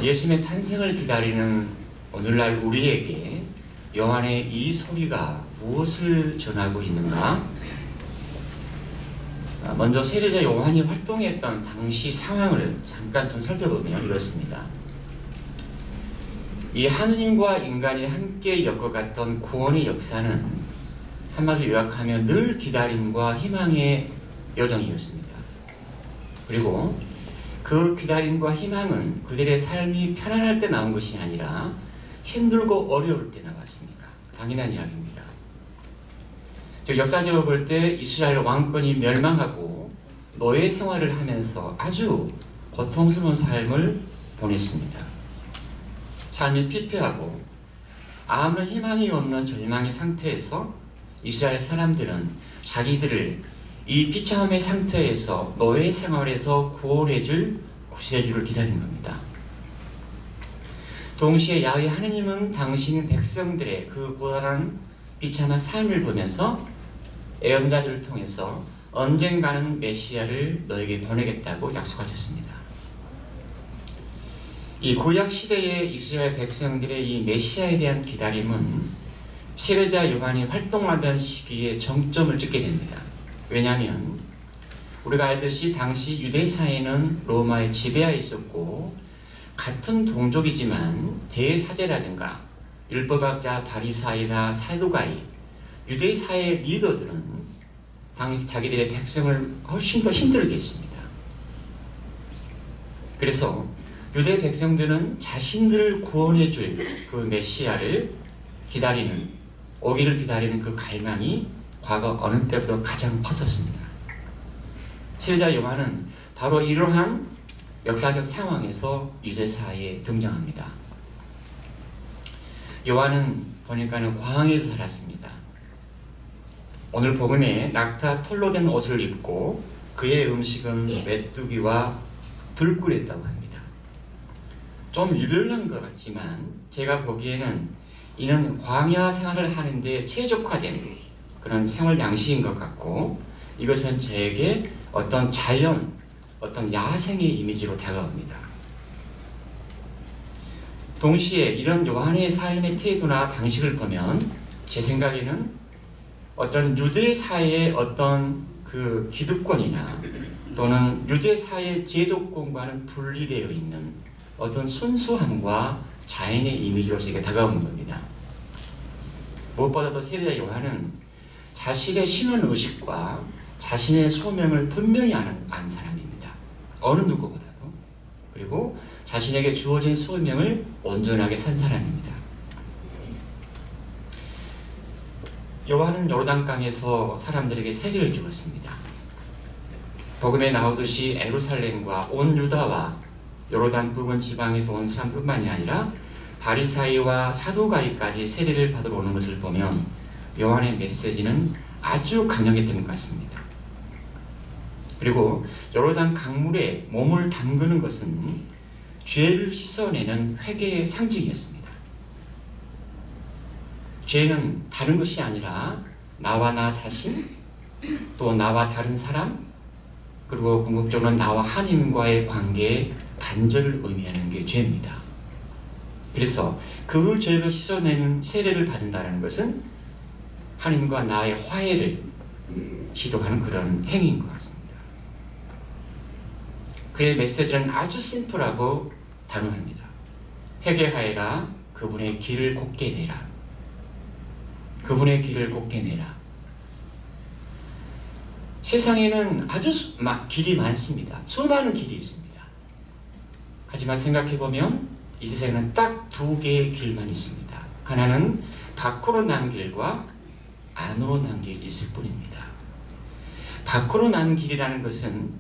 예수님의 탄생을 기다리는 오늘날 우리에게 요한의 이 소리가 무엇을 전하고 있는가? 먼저 세례자 요한이 활동했던 당시 상황을 잠깐 좀 살펴보면 이렇습니다. 이 하느님과 인간이 함께 엮어갔던 구원의 역사는 한마디로 요약하면 늘 기다림과 희망의 여정이었습니다. 그리고 그 기다림과 희망은 그들의 삶이 편안할 때 나온 것이 아니라 힘들고 어려울 때 나왔습니다. 당연한 이야기입니다. 즉 역사적으로 볼 때 이스라엘 왕권이 멸망하고 노예 생활을 하면서 아주 고통스러운 삶을 보냈습니다. 삶이 피폐하고 아무런 희망이 없는 절망의 상태에서 이스라엘 사람들은 자기들을 이 비참함의 상태에서 노예 생활에서 구원해줄 구세주를 기다린 겁니다. 동시에 야훼 하느님은 당신 백성들의 그 고단한 비참한 삶을 보면서 예언자들을 통해서 언젠가는 메시아를 너에게 보내겠다고 약속하셨습니다. 이 구약 시대의 이스라엘 백성들의 이 메시아에 대한 기다림은 세례자 요한이 활동하던 시기에 정점을 찍게 됩니다. 왜냐하면 우리가 알듯이 당시 유대 사회는 로마의 지배하에 있었고 같은 동족이지만 대사제라든가 율법학자 바리사이나 사두가이 유대 사회의 리더들은 자기들의 백성을 훨씬 더 힘들게 했습니다. 그래서 유대 백성들은 자신들을 구원해 줄 그 메시아를 기다리는, 오기를 기다리는 그 갈망이 과거 어느 때보다 가장 컸었습니다. 세례자 요한은 바로 이러한 역사적 상황에서 유대 사회에 등장합니다. 요한은 보니까는 광야에서 살았습니다. 오늘 복음에 낙타 털로 된 옷을 입고 그의 음식은 메뚜기와 들꿀이었다고 합니다. 좀 유별난 것 같지만 제가 보기에는 이는 광야 생활을 하는데 최적화된 그런 생활 양식인 것 같고 이것은 저에게 어떤 자연, 어떤 야생의 이미지로 다가옵니다. 동시에 이런 요한의 삶의 태도나 방식을 보면 제 생각에는 어떤 유대 사회의 어떤 그 기득권이나 또는 유대 사회의 제도권과는 분리되어 있는 어떤 순수함과 자연의 이미지로 제게 다가오는 겁니다. 무엇보다도 세례자 요한은 자신의 신원의식과 자신의 소명을 분명히 아는 사람입니다. 어느 누구보다도. 그리고 자신에게 주어진 소명을 온전하게 산 사람입니다. 요한은 요르단강에서 사람들에게 세례를 주었습니다. 복음에 나오듯이 예루살렘과 온 유다와 요르단 부근 지방에서 온 사람뿐만이 아니라 바리사이와 사두가이까지 세례를 받으러 오는 것을 보면 요한의 메시지는 아주 강력했던 것 같습니다. 그리고 요르단 강물에 몸을 담그는 것은 죄를 씻어내는 회개의 상징이었습니다. 죄는 다른 것이 아니라 나와 나 자신, 또 나와 다른 사람, 그리고 궁극적으로 나와 하나님과의 관계의 단절을 의미하는 게 죄입니다. 그래서 그 죄를 씻어내는 세례를 받는다는 것은 하나님과 나의 화해를 시도하는 그런 행위인 것 같습니다. 그의 메시지는 아주 심플하고 단호합니다. 회개하여라, 그분의 길을 곱게 내라. 그분의 길을 곱게 내라. 세상에는 아주 길이 많습니다. 수많은 길이 있습니다. 하지만 생각해보면 이 세상에는 딱 두 개의 길만 있습니다. 하나는 밖으로 난 길과 안으로 난 길이 있을 뿐입니다. 밖으로 난 길이라는 것은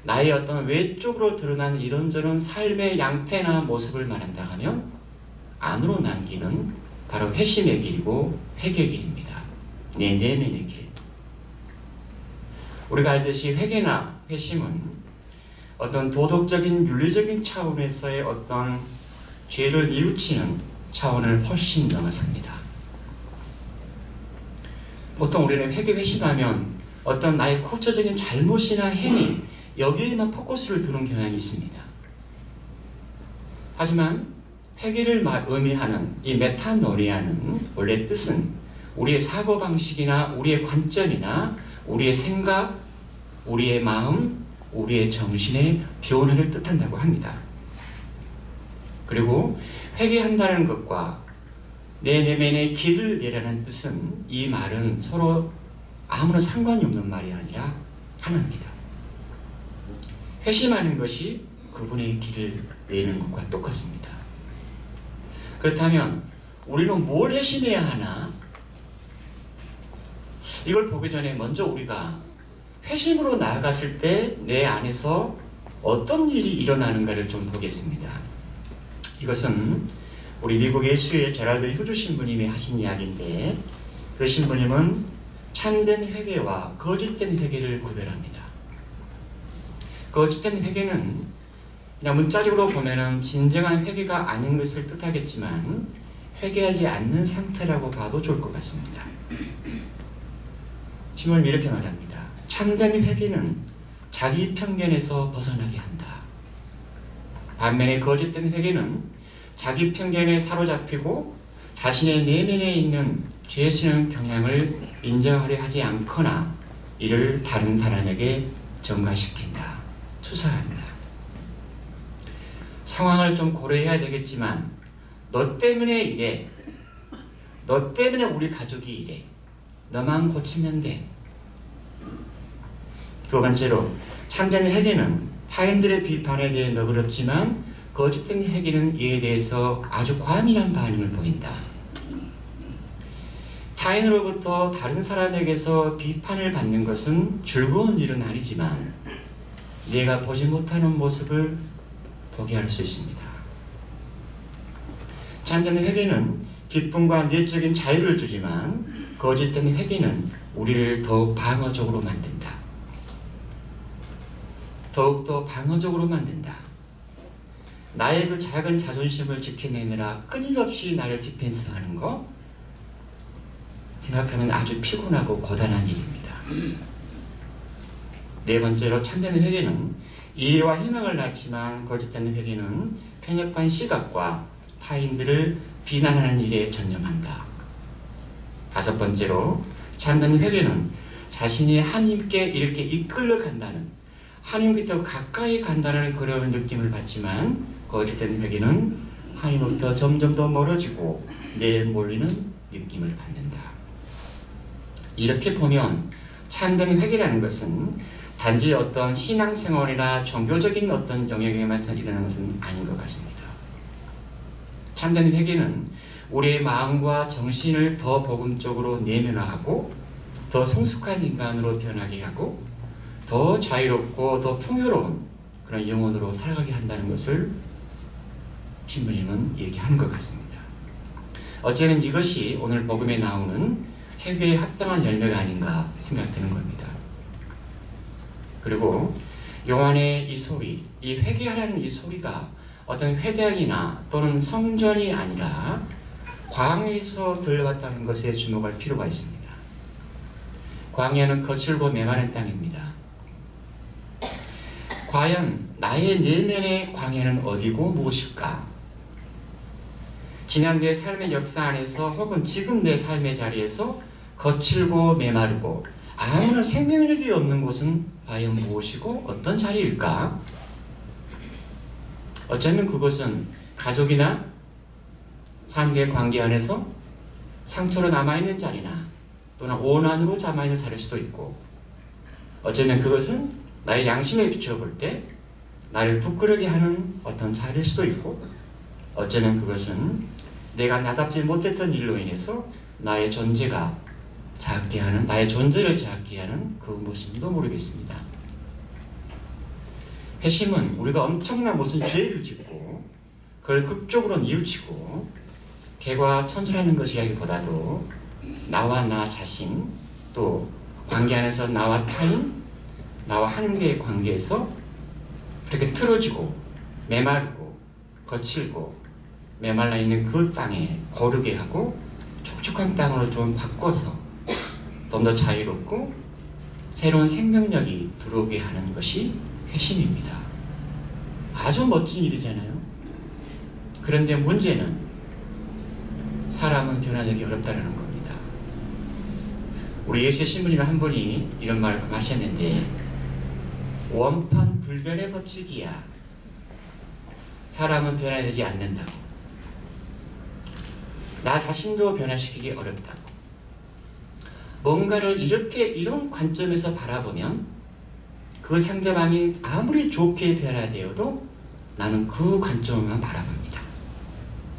나의 어떤 외적으로 드러나는 이런저런 삶의 양태나 모습을 말한다 하면 안으로 난 길은 바로 회심의 길이고 회개의 길입니다. 내 내면의 길. 우리가 알듯이 회개나 회심은 어떤 도덕적인 윤리적인 차원에서의 어떤 죄를 뉘우치는 차원을 훨씬 넘어섭니다. 보통 우리는 회개 회심하면 어떤 나의 구체적인 잘못이나 행위 여기에만 포커스를 두는 경향이 있습니다. 하지만 회개를 의미하는 이 메타노리아는 원래 뜻은 우리의 사고방식이나 우리의 관점이나 우리의 생각, 우리의 마음, 우리의 정신의 변화를 뜻한다고 합니다. 그리고 회개한다는 것과 내 내면의 길을 내라는 뜻은 이 말은 서로 아무런 상관이 없는 말이 아니라 하나입니다. 회심하는 것이 그분의 길을 내는 것과 똑같습니다. 그렇다면 우리는 뭘 회심해야 하나? 이걸 보기 전에 먼저 우리가 회심으로 나아갔을 때 내 안에서 어떤 일이 일어나는가를 좀 보겠습니다. 이것은 우리 미국 예수의 제랄드 휴즈 신부님이 하신 이야기인데, 그 신부님은 참된 회개와 거짓된 회개를 구별합니다. 거짓된 회개는 그냥 문자적으로 보면은 진정한 회개가 아닌 것을 뜻하겠지만 회개하지 않는 상태라고 봐도 좋을 것 같습니다. 신부님이 이렇게 말합니다. 참된 회개는 자기 편견에서 벗어나게 한다. 반면에 거짓된 회개는 자기 편견에 사로잡히고 자신의 내면에 있는 죄스러운 경향을 인정하려 하지 않거나 이를 다른 사람에게 전가시킨다, 투사한다. 상황을 좀 고려해야 되겠지만 너 때문에 이래, 너 때문에 우리 가족이 이래, 너만 고치면 돼. 두 번째로, 참된 회개는 타인들의 비판에 대해 너그럽지만 거짓된 회개는 이에 대해서 아주 과민한 반응을 보인다. 타인으로부터 다른 사람에게서 비판을 받는 것은 즐거운 일은 아니지만 내가 보지 못하는 모습을 보게 할 수 있습니다. 참된 회개는 기쁨과 내적인 자유를 주지만 거짓된 회개는 우리를 더욱 방어적으로 만든다. 더욱더 방어적으로 만든다. 나의 그 작은 자존심을 지켜내느라 끊임없이 나를 디펜스하는 거 생각하면 아주 피곤하고 고단한 일입니다. 네 번째로, 참된 회개는 이해와 희망을 낳지만 거짓된 회개는 편협한 시각과 타인들을 비난하는 일에 전념한다. 다섯 번째로, 참된 회개는 자신이 하나님께 이렇게 이끌려 간다는, 하나님부터 가까이 간다는 그런 느낌을 받지만 거짓된 회개는 하나님부터 점점 더 멀어지고 내몰리는 느낌을 받는다. 이렇게 보면 참된 회개라는 것은 단지 어떤 신앙생활이나 종교적인 어떤 영역에만 일어나는 것은 아닌 것 같습니다. 참된 회개는 우리의 마음과 정신을 더 복음적으로 내면화하고 더 성숙한 인간으로 변하게 하고 더 자유롭고 더 풍요로운 그런 영혼으로 살아가게 한다는 것을 신부님은 얘기한 것 같습니다. 어쩌면 이것이 오늘 복음에 나오는 회개에 합당한 열매가 아닌가 생각되는 겁니다. 그리고 요한의 이 소리, 이 회개하라는 이 소리가 어떤 회당이나 또는 성전이 아니라 광야에서 들려왔다는 것에 주목할 필요가 있습니다. 광야는 거칠고 메마른 땅입니다. 과연 나의 내면의 광야는 어디고 무엇일까? 지난 내 삶의 역사 안에서 혹은 지금 내 삶의 자리에서 거칠고 메마르고 아무런 생명력이 없는 곳은 과연 무엇이고 어떤 자리일까? 어쩌면 그것은 가족이나 삶의 관계 안에서 상처로 남아있는 자리나 또는 오난으로 남아있는 자리일 수도 있고, 어쩌면 그것은 나의 양심에 비춰볼 때 나를 부끄러게 하는 어떤 자리일 수도 있고, 어쩌면 그것은 내가 나답지 못했던 일로 인해서 나의 존재가 작게 하는, 나의 존재를 작게 하는 그 모습도 모르겠습니다. 회심은 우리가 엄청난 무슨 죄를 짓고 그걸 극적으로 뉘우치고 개과천선하는 것이라기보다도 나와 나 자신, 또 관계 안에서 나와 타인, 나와 하나님과의 관계에서 그렇게 틀어지고 메마르고 거칠고 메말라 있는 그 땅에 거르게 하고 촉촉한 땅으로 좀 바꿔서 좀 더 자유롭고 새로운 생명력이 들어오게 하는 것이 회심입니다. 아주 멋진 일이잖아요. 그런데 문제는 사람은 변화되기 어렵다는 겁니다. 우리 예수의 신부님 한 분이 이런 말을 하셨는데, 원판 불변의 법칙이야. 사람은 변화되지 않는다고. 나 자신도 변화시키기 어렵다고. 뭔가를 이런 관점에서 바라보면 그 상대방이 아무리 좋게 변화되어도 나는 그 관점만 바라봅니다.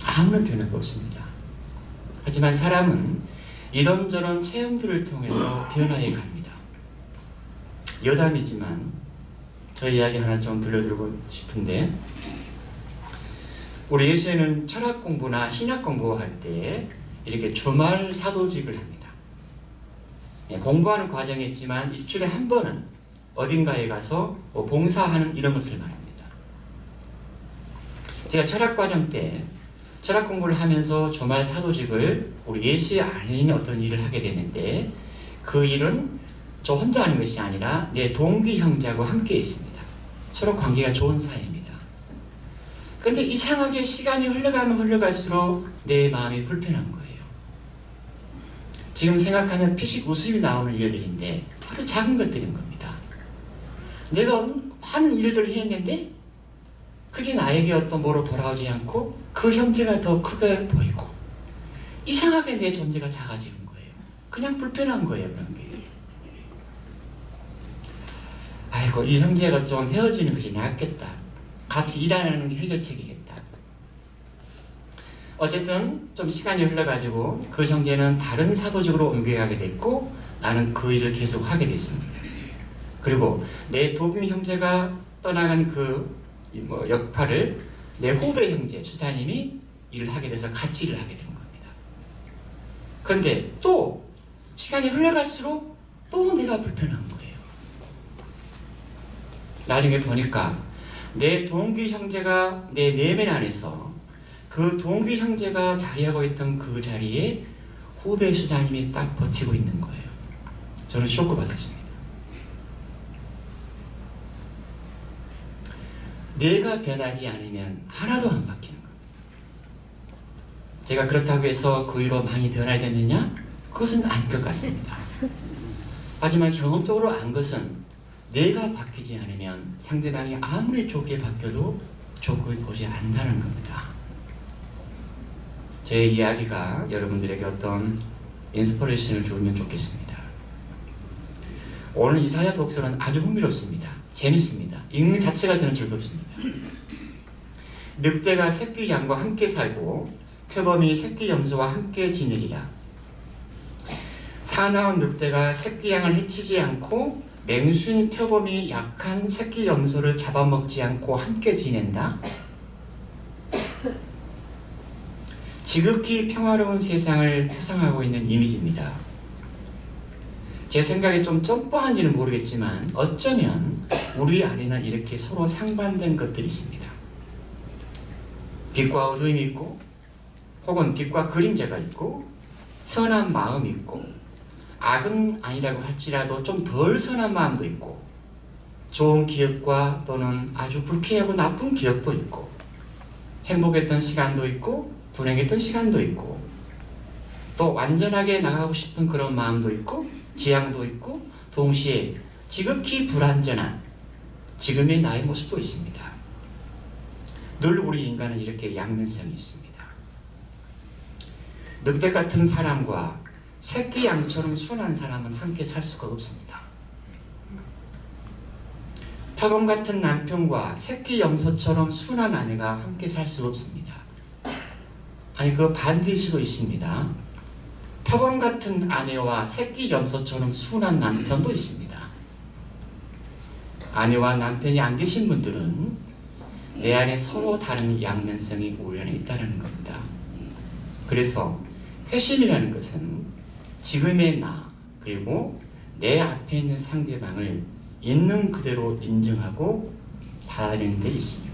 아무런 변화가 없습니다. 하지만 사람은 이런저런 체험들을 통해서 변화해 갑니다. 여담이지만 저 이야기 하나 좀 들려드리고 싶은데, 우리 예수에는 철학 공부나 신학 공부할 때 이렇게 주말 사도직을 합니다. 공부하는 과정이 있지만 일주일에 한 번은 어딘가에 가서 봉사하는 이런 것을 말합니다. 제가 철학 과정 때 철학 공부를 하면서 주말 사도직을 우리 예수의 안에 있는 어떤 일을 하게 됐는데, 그 일은 저 혼자 하는 것이 아니라 내 동기 형제하고 함께 있습니다. 서로 관계가 좋은 사이입니다. 그런데 이상하게 시간이 흘러가면 흘러갈수록 내 마음이 불편한 거예요. 지금 생각하면 피식 웃음이 나오는 일들인데 아주 작은 것들인 겁니다. 내가 하는 일들을 했는데 그게 나에게 어떤 뭐로 돌아오지 않고 그 형제가 더 크게 보이고 이상하게 내 존재가 작아지는 거예요. 그냥 불편한 거예요. 그런 게. 아이고, 이 형제가 좀 헤어지는 것이 낫겠다. 같이 일하는 게 해결책이겠다. 어쨌든 좀 시간이 흘러가지고 그 형제는 다른 사도직으로 옮겨가게 됐고 나는 그 일을 계속 하게 됐습니다. 그리고 내 동기 형제가 떠나간 그 역할을 내 후배 형제 수사님이 일을 하게 돼서 같이 일을 하게 된 겁니다. 그런데 또 시간이 흘러갈수록 또 내가 불편한 거예요. 나중에 보니까 내 동기 형제가 내 내면 안에서 그 동기 형제가 자리하고 있던 그 자리에 후배 수사님이 딱 버티고 있는 거예요. 저는 쇼크 받았습니다. 내가 변하지 않으면 하나도 안 바뀌는 겁니다. 제가 그렇다고 해서 그 이후로 많이 변화됐느냐? 그것은 아닐 것 같습니다. 하지만 경험적으로 안 것은 내가 바뀌지 않으면 상대방이 아무리 좋게 바뀌어도 좋게 보지 않는다는 겁니다. 제 이야기가 여러분들에게 어떤 인스피레이션을 주면 좋겠습니다. 오늘 이사야 독서는 아주 흥미롭습니다. 재밌습니다. 읽는 자체가 저는 즐겁습니다. 늑대가 새끼 양과 함께 살고 표범이 새끼 염소와 함께 지내리라. 사나운 늑대가 새끼 양을 해치지 않고 맹수인 표범이 약한 새끼 염소를 잡아먹지 않고 함께 지낸다. 지극히 평화로운 세상을 표상하고 있는 이미지입니다. 제 생각에 좀 점프한지는 모르겠지만 어쩌면 우리 안에는 이렇게 서로 상반된 것들이 있습니다. 빛과 어두움이 있고 혹은 빛과 그림자가 있고 선한 마음이 있고 악은 아니라고 할지라도 좀 덜 선한 마음도 있고 좋은 기억과 또는 아주 불쾌하고 나쁜 기억도 있고 행복했던 시간도 있고 불행했던 시간도 있고 또 완전하게 나가고 싶은 그런 마음도 있고 지향도 있고 동시에 지극히 불완전한 지금의 나의 모습도 있습니다. 늘 우리 인간은 이렇게 양면성이 있습니다. 늑대 같은 사람과 새끼 양처럼 순한 사람은 함께 살 수가 없습니다. 표범 같은 남편과 새끼 염소처럼 순한 아내가 함께 살 수 없습니다. 아니, 그 반대일 수도 있습니다. 표범 같은 아내와 새끼 염소처럼 순한 남편도 있습니다. 아내와 남편이 안 계신 분들은 내 안에 서로 다른 양면성이 우리 안에 있다는 겁니다. 그래서 회심이라는 것은 지금의 나 그리고 내 앞에 있는 상대방을 있는 그대로 인정하고 받아들이는 데 있습니다.